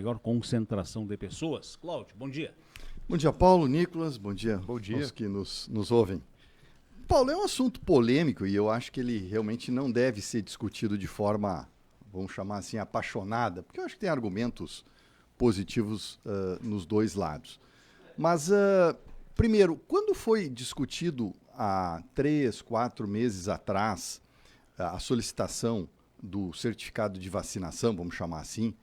maior concentração de pessoas. Cláudio, bom dia. Bom dia, Paulo, Nicolas, bom dia aos que nos ouvem. Paulo, é um assunto polêmico e eu acho que ele realmente não deve ser discutido de forma, vamos chamar assim, apaixonada, porque eu acho que tem argumentos positivos nos dois lados. Mas, primeiro, quando foi discutido há 3, 4 meses atrás a solicitação do certificado de vacinação, vamos chamar assim,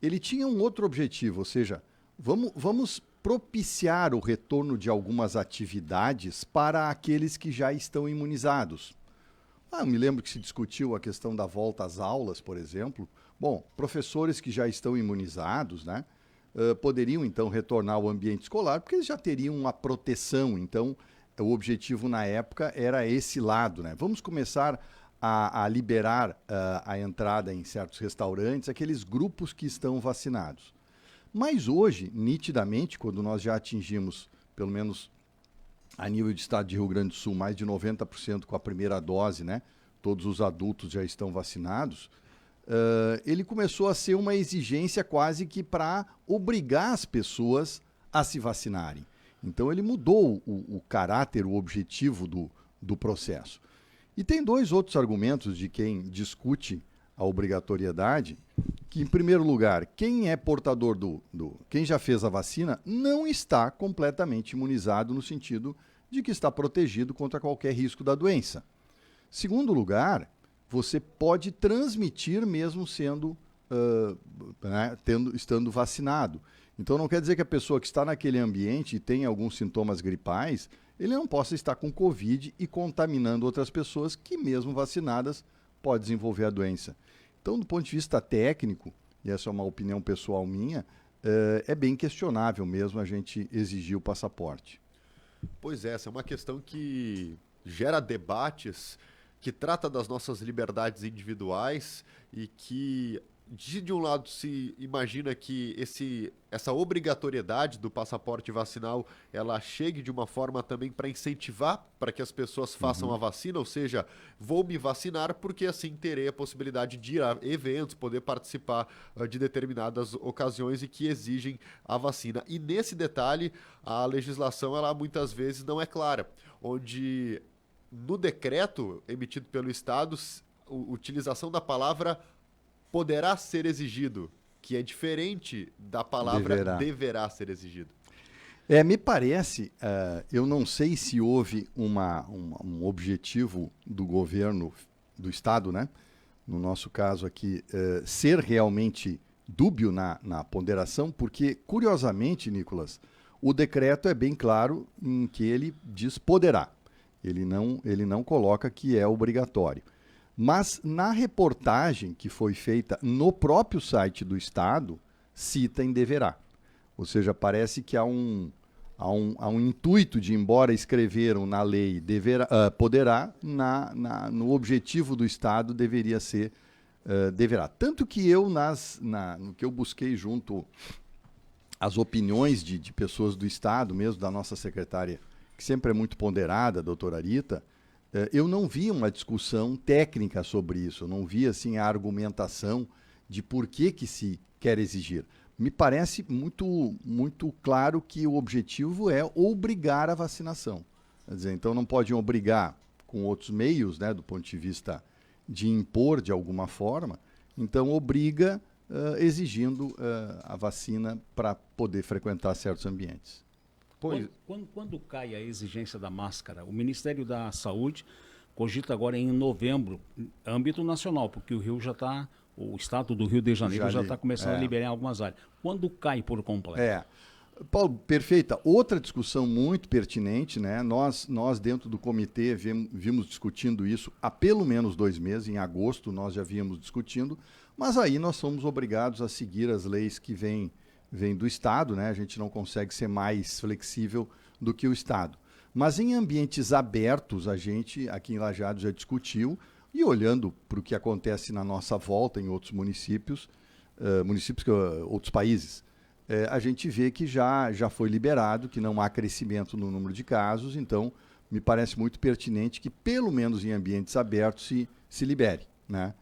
ele tinha um outro objetivo, ou seja, vamos propiciar o retorno de algumas atividades para aqueles que já estão imunizados. Eu me lembro que se discutiu a questão da volta às aulas, por exemplo. Bom, professores que já estão imunizados, né, poderiam então retornar ao ambiente escolar, porque eles já teriam uma proteção. Então, o objetivo na época era esse lado, né? Vamos começar a liberar a entrada em certos restaurantes, aqueles grupos que estão vacinados. Mas hoje, nitidamente, quando nós já atingimos, pelo menos a nível de estado de Rio Grande do Sul, mais de 90% com a primeira dose, né? Todos os adultos já estão vacinados, ele começou a ser uma exigência quase que para obrigar as pessoas a se vacinarem. Então ele mudou o caráter, o objetivo do processo. E tem dois outros argumentos de quem discute a obrigatoriedade, que, em primeiro lugar, quem é portador quem já fez a vacina não está completamente imunizado no sentido de que está protegido contra qualquer risco da doença. Segundo lugar, você pode transmitir mesmo sendo, estando vacinado. Então não quer dizer que a pessoa que está naquele ambiente e tem alguns sintomas gripais, ele não possa estar com Covid e contaminando outras pessoas que, mesmo vacinadas, pode desenvolver a doença. Então, do ponto de vista técnico, e essa é uma opinião pessoal minha, é bem questionável mesmo a gente exigir o passaporte. Pois é, essa é uma questão que gera debates, que trata das nossas liberdades individuais e que, de um lado, se imagina que essa obrigatoriedade do passaporte vacinal ela chegue de uma forma também para incentivar para que as pessoas façam a vacina, ou seja, vou me vacinar porque assim terei a possibilidade de ir a eventos, poder participar de determinadas ocasiões e que exigem a vacina. E nesse detalhe, a legislação ela muitas vezes não é clara, onde no decreto emitido pelo Estado, a utilização da palavra poderá ser exigido, que é diferente da palavra deverá ser exigido. Me parece, eu não sei se houve um objetivo do governo, do Estado, né? No nosso caso aqui, ser realmente dúbio na ponderação, porque, curiosamente, Nicolas, o decreto é bem claro em que ele diz poderá. Ele não coloca que é obrigatório. Mas na reportagem que foi feita no próprio site do Estado, cita em deverá. Ou seja, parece que há um intuito de, embora escreveram na lei poderá, no objetivo do Estado deveria ser deverá. Tanto que eu, no que eu busquei junto às opiniões de pessoas do Estado, mesmo da nossa secretária, que sempre é muito ponderada, a doutora Rita, eu não vi uma discussão técnica sobre isso, eu não vi assim, a argumentação de por que se quer exigir. Me parece muito claro que o objetivo é obrigar a vacinação. Quer dizer, então não pode obrigar com outros meios, né, do ponto de vista de impor de alguma forma, então obriga exigindo a vacina para poder frequentar certos ambientes. Quando cai a exigência da máscara, o Ministério da Saúde cogita agora em novembro, âmbito nacional, porque o estado do Rio de Janeiro já está começando a liberar em algumas áreas. Quando cai por completo? Paulo, perfeita. Outra discussão muito pertinente, né? Nós dentro do comitê vimos discutindo isso há pelo menos 2 meses, em agosto nós já vínhamos discutindo, mas aí nós somos obrigados a seguir as leis que vêm do Estado, né? A gente não consegue ser mais flexível do que o Estado. Mas em ambientes abertos, a gente aqui em Lajeado já discutiu, e olhando para o que acontece na nossa volta em outros municípios, outros países, a gente vê que já foi liberado, que não há crescimento no número de casos, então me parece muito pertinente que, pelo menos em ambientes abertos, se libere, né?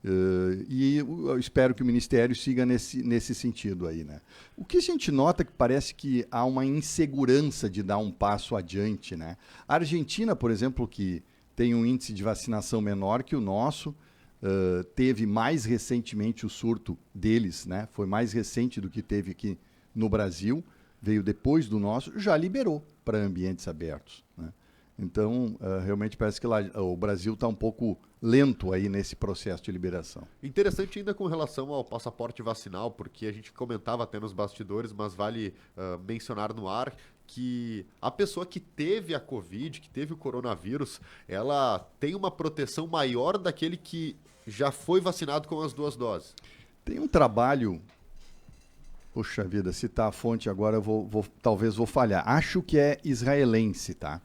E eu espero que o Ministério siga nesse sentido aí, né? O que a gente nota é que parece que há uma insegurança de dar um passo adiante, né? A Argentina, por exemplo, que tem um índice de vacinação menor que o nosso, teve mais recentemente o surto deles, né? Foi mais recente do que teve aqui no Brasil, veio depois do nosso, já liberou para ambientes abertos, né? Então, realmente parece que lá, o Brasil está um pouco lento aí nesse processo de liberação. Interessante ainda com relação ao passaporte vacinal, porque a gente comentava até nos bastidores, mas vale mencionar no ar que a pessoa que teve a Covid, que teve o coronavírus, ela tem uma proteção maior daquele que já foi vacinado com as 2 doses. Tem um trabalho... Puxa vida, citar a fonte agora, talvez vou falhar. Acho que é israelense, tá?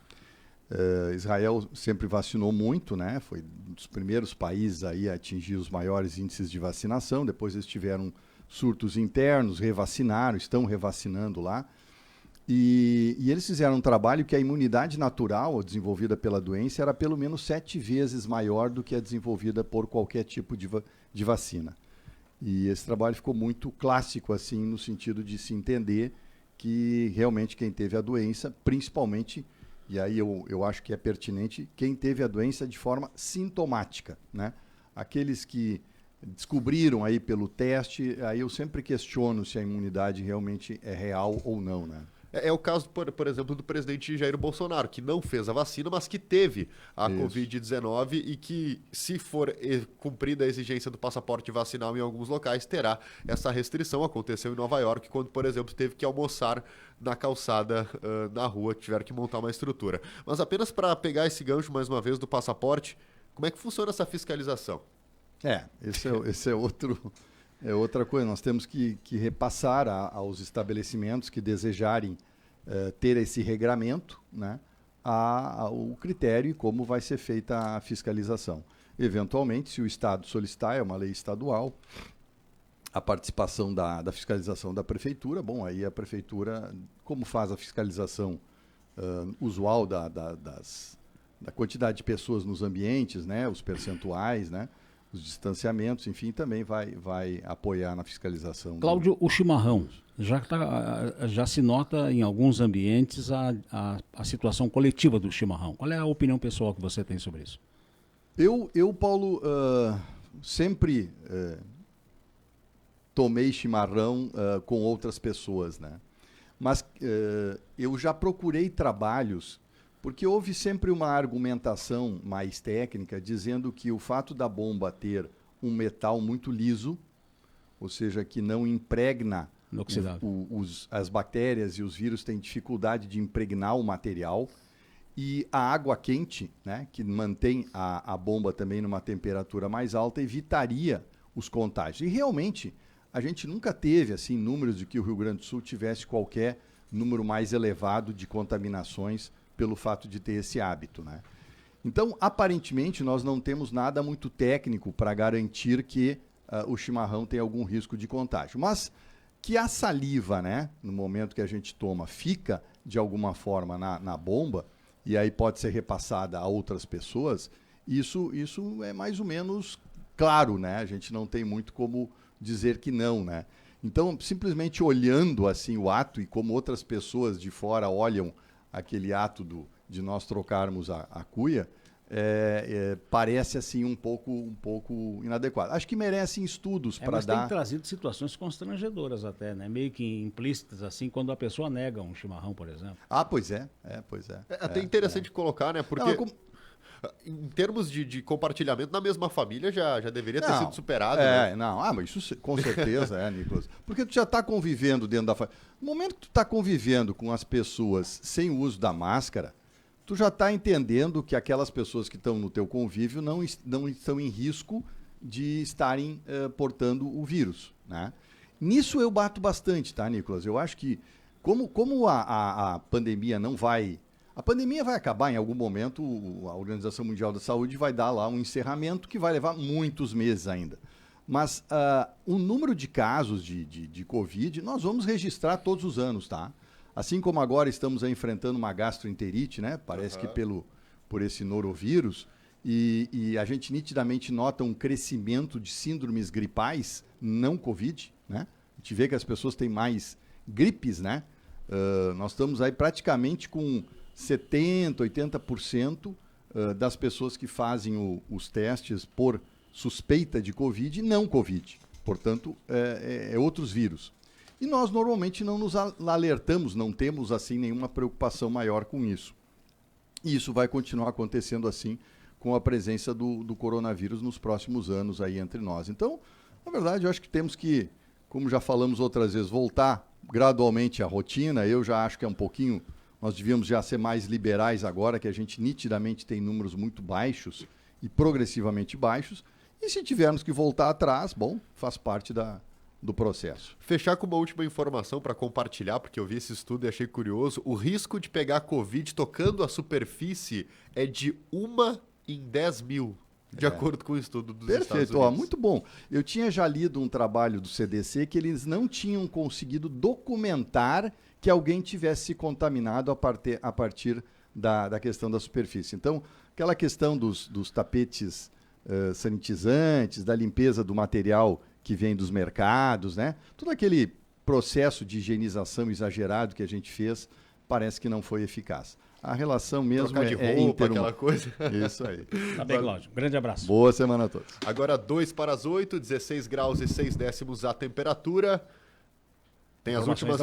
Israel sempre vacinou muito, né? Foi um dos primeiros países aí a atingir os maiores índices de vacinação. Depois eles tiveram surtos internos, revacinaram, estão revacinando lá. E eles fizeram um trabalho que a imunidade natural desenvolvida pela doença era pelo menos 7 vezes maior do que a desenvolvida por qualquer tipo de vacina. E esse trabalho ficou muito clássico, assim, no sentido de se entender que realmente quem teve a doença, principalmente, e aí eu acho que é pertinente, quem teve a doença de forma sintomática, né? Aqueles que descobriram aí pelo teste, aí eu sempre questiono se a imunidade realmente é real ou não, né? É o caso, por exemplo, do presidente Jair Bolsonaro, que não fez a vacina, mas que teve a Covid-19 e que, se for cumprida a exigência do passaporte vacinal em alguns locais, terá essa restrição. Aconteceu em Nova York, quando, por exemplo, teve que almoçar na calçada, na rua, tiveram que montar uma estrutura. Mas apenas para pegar esse gancho, mais uma vez, do passaporte, como é que funciona essa fiscalização? Esse é outra coisa. Nós temos que repassar aos estabelecimentos que desejarem ter esse regramento, né, o critério e como vai ser feita a fiscalização. Eventualmente, se o Estado solicitar, é uma lei estadual, a participação da fiscalização da Prefeitura, bom, aí a Prefeitura, como faz a fiscalização usual da quantidade de pessoas nos ambientes, né, os percentuais, né, os distanciamentos, enfim, também vai apoiar na fiscalização. Cláudio, o chimarrão, já se nota em alguns ambientes a situação coletiva do chimarrão. Qual é a opinião pessoal que você tem sobre isso? Eu Paulo, sempre tomei chimarrão com outras pessoas, né? Mas eu já procurei trabalhos, porque houve sempre uma argumentação mais técnica dizendo que o fato da bomba ter um metal muito liso, ou seja, que não impregna as bactérias e os vírus têm dificuldade de impregnar o material, e a água quente, né, que mantém a bomba também numa temperatura mais alta, evitaria os contágios. E realmente, a gente nunca teve assim números de que o Rio Grande do Sul tivesse qualquer número mais elevado de contaminações pelo fato de ter esse hábito, né? Então, aparentemente, nós não temos nada muito técnico para garantir que o chimarrão tem algum risco de contágio. Mas que a saliva, né, no momento que a gente toma, fica de alguma forma na bomba, e aí pode ser repassada a outras pessoas, isso é mais ou menos claro, né? A gente não tem muito como dizer que não, né? Então, simplesmente olhando assim o ato e como outras pessoas de fora olham aquele ato de nós trocarmos a cuia, parece assim um pouco inadequado. Acho que merecem estudos para mas dar... tem trazido situações constrangedoras até, né? Meio que implícitas, assim, quando a pessoa nega um chimarrão, por exemplo. Ah, pois é. É até interessante colocar, né? Porque... Em termos de compartilhamento, na mesma família já deveria ter sido superado. Né? Mas isso com certeza Nicolas. Porque tu já está convivendo dentro da família. No momento que tu está convivendo com as pessoas sem o uso da máscara, tu já está entendendo que aquelas pessoas que estão no teu convívio não estão em risco de estarem portando o vírus, né? Nisso eu bato bastante, tá, Nicolas? Eu acho que como a pandemia não vai... A pandemia vai acabar em algum momento, a Organização Mundial da Saúde vai dar lá um encerramento que vai levar muitos meses ainda. Mas o número de casos de Covid, nós vamos registrar todos os anos, tá? Assim como agora estamos enfrentando uma gastroenterite, né? Parece que por esse norovírus. e a gente nitidamente nota um crescimento de síndromes gripais, não Covid, né? A gente vê que as pessoas têm mais gripes, né? Nós estamos aí praticamente com 70%, 80% das pessoas que fazem os testes por suspeita de Covid e não Covid. Portanto, outros vírus. E nós normalmente não nos alertamos, não temos assim nenhuma preocupação maior com isso. E isso vai continuar acontecendo assim com a presença do coronavírus nos próximos anos aí entre nós. Então, na verdade, eu acho que temos que, como já falamos outras vezes, voltar gradualmente à rotina. Eu já acho que é um pouquinho, nós devíamos já ser mais liberais agora, que a gente nitidamente tem números muito baixos e progressivamente baixos. E se tivermos que voltar atrás, bom, faz parte do processo. Fechar com uma última informação para compartilhar, porque eu vi esse estudo e achei curioso. O risco de pegar Covid tocando a superfície é de 1 em 10 mil, de acordo com o estudo dos Estados Unidos. Perfeito, muito bom. Eu tinha já lido um trabalho do CDC que eles não tinham conseguido documentar que alguém tivesse se contaminado a partir da questão da superfície. Então, aquela questão dos tapetes sanitizantes, da limpeza do material que vem dos mercados, né? Todo aquele processo de higienização exagerado que a gente fez, parece que não foi eficaz. A relação mesmo trocar de roupa, aquela coisa. Isso aí. Tá bem, Cláudio. Grande abraço. Boa semana a todos. Agora 2 para as 8, 16 graus e 6 décimos a temperatura. Tem as últimas